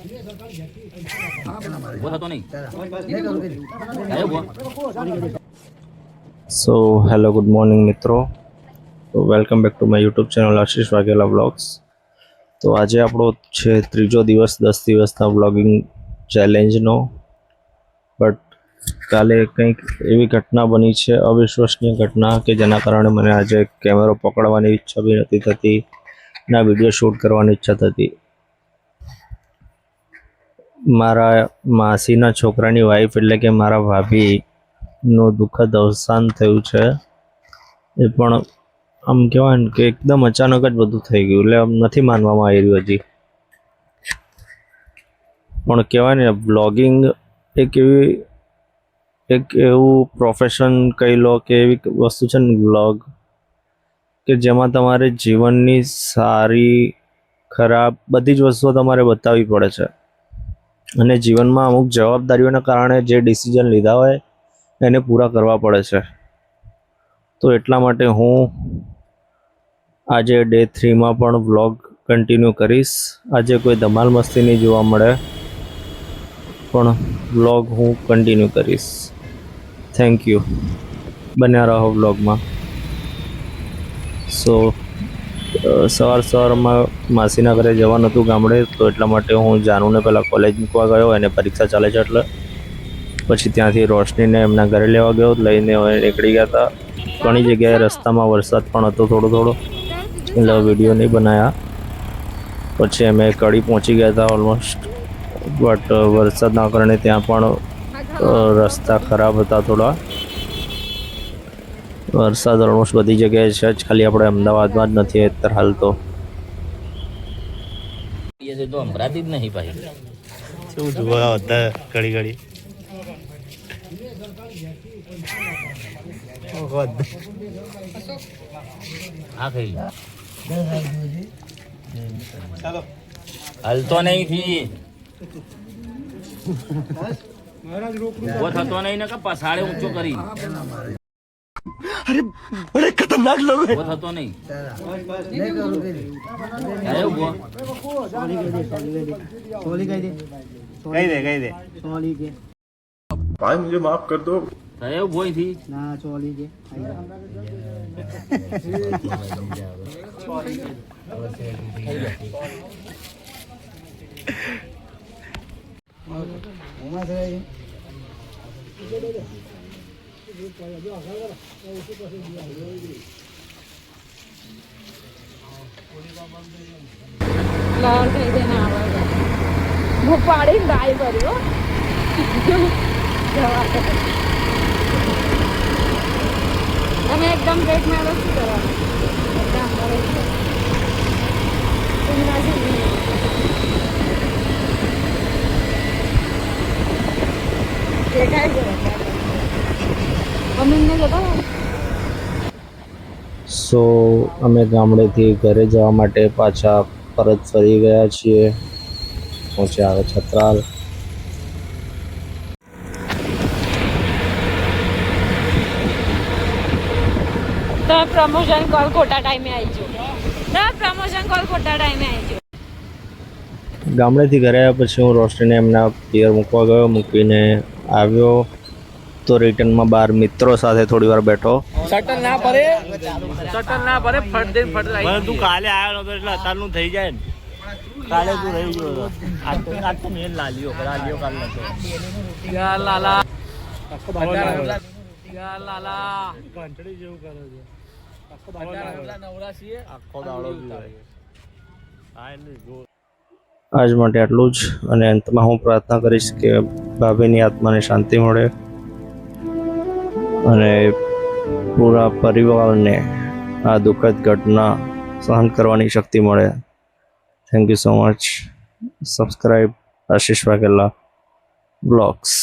So hello, good morning મિત્રો. તો welcome back to my YouTube channel Ashish Vaghela vlogs. તો આજે આપણો છે ત્રીજો દિવસ 10 દિવસના વ્લોગિંગ ચેલેન્જનો. બટ કાલે કંઈક એવી ઘટના બની છે, અવિશ્વસનીય ઘટના, કે જેના કારણે મને આજે કેમેરો પકડવાની ઈચ્છા બી નથી થતી, ના વિડીયો શૂટ કરવાની ઈચ્છા થતી. મારા માસીના છોકરાની વાઈફ એટલે કે મારા ભાભીનું દુઃખદ અવસાન થયું છે. એ પણ આમ કહેવાય ને કે એકદમ અચાનક જ બધું થઈ ગયું, એટલે આમ નથી માનવામાં આવી રહ્યું હજી. પણ કહેવાય ને, બ્લોગિંગ એક એવું પ્રોફેશન કહી લો કે એવી વસ્તુ છે ને બ્લોગ, કે જેમાં તમારે જીવનની સારી ખરાબ બધી જ વસ્તુઓ તમારે બતાવવી પડે છે. અને જીવનમાં અમુક જવાબદારીઓના કારણે જે ડિસિઝન લીધા હોય એને પૂરા કરવા પડે છે. તો એટલા માટે હું આજે ડે 3માં પણ વ્લોગ કન્ટિન્યુ કરીશ. આજે કોઈ ધમાલ મસ્તી નહીં જોવા મળે, પણ વ્લોગ હું કન્ટિન્યુ કરીશ. Thank you. બન્યા રહો વ્લોગમાં. સો સવારમાં માસીના ઘરે જવાનું હતું ગામડે, તો એટલા માટે હું જાનુને પહેલાં કોલેજ મૂકવા ગયો, એને પરીક્ષા ચાલે છે એટલે. પછી ત્યાંથી રોશનીને એમના ઘરે લેવા ગયો, લઈને હવે નીકળી ગયા હતા. ઘણી જગ્યાએ રસ્તામાં વરસાદ પણ હતો થોડો, એટલે વિડીયો નહીં બનાવ્યા. પછી અમે કડી પહોંચી ગયા હતા ઓલમોસ્ટ, બટ વરસાદના કારણે ત્યાં પણ રસ્તા ખરાબ હતા થોડા. વરસાદ ઓલમોસ્ટ બધી જગ્યાએ છે જ, ખાલી આપણે અમદાવાદમાં જ નથી અત્યારે હાલ. તો સંભળાતી જ નહીં ભાઈ. શું જોવા હતા ઘડી હા ખાઈ હલતો નહીં થી ઉભો થતો નહીં ને કે પસાડે ઊંચો કરી. અરે બड़े खतरनाक लोग हैं. ઉભો થતો નહીં. અરે ઉભો कही दे भाई मुझे माफ कर दो. અરે ઉભો થી ના ચોલી કે ભૂપાડી ગાય કર્યો તમે એકદમ પેટ માં વસ્તુ કરવાનું સો અમે ગામડેથી ઘરે જવા માટે પાછા પરત ફરી ગયા છીએ. પહોંચ્યા આવે છત્રાલ. પ્રમોશન કોલ ખોટા ટાઈમે આવી ગયો. ગામડેથી ઘરે આવ્યા પછી હું રોશનીને એમના પિયર મૂકવા ગયો. મૂકીને આવ્યો તો રિટર્નમાં બહાર મિત્રો સાથે થોડી વાર બેઠો. સટલ ના પડે ફટ દે તું કાલે આવ્યો નતો એટલે અત્યારનું થઈ જાય ને. કાલે તું રહી ગયો આજ તો મેલ લાલ્યો કાલ નતો. યાર લાલા ઘંટડી જેવું કરે છે. આખો દાડો આજ માટે આટલું જ. અને અંતમાં હું પ્રાર્થના કરીશ કે ભાભીની આત્માને શાંતિ મળે અને પૂરા પરિવારને આ દુઃખદ ઘટના સહન કરવાની શક્તિ મળે. Thank you so much. Subscribe Ashish Vaghela blogs.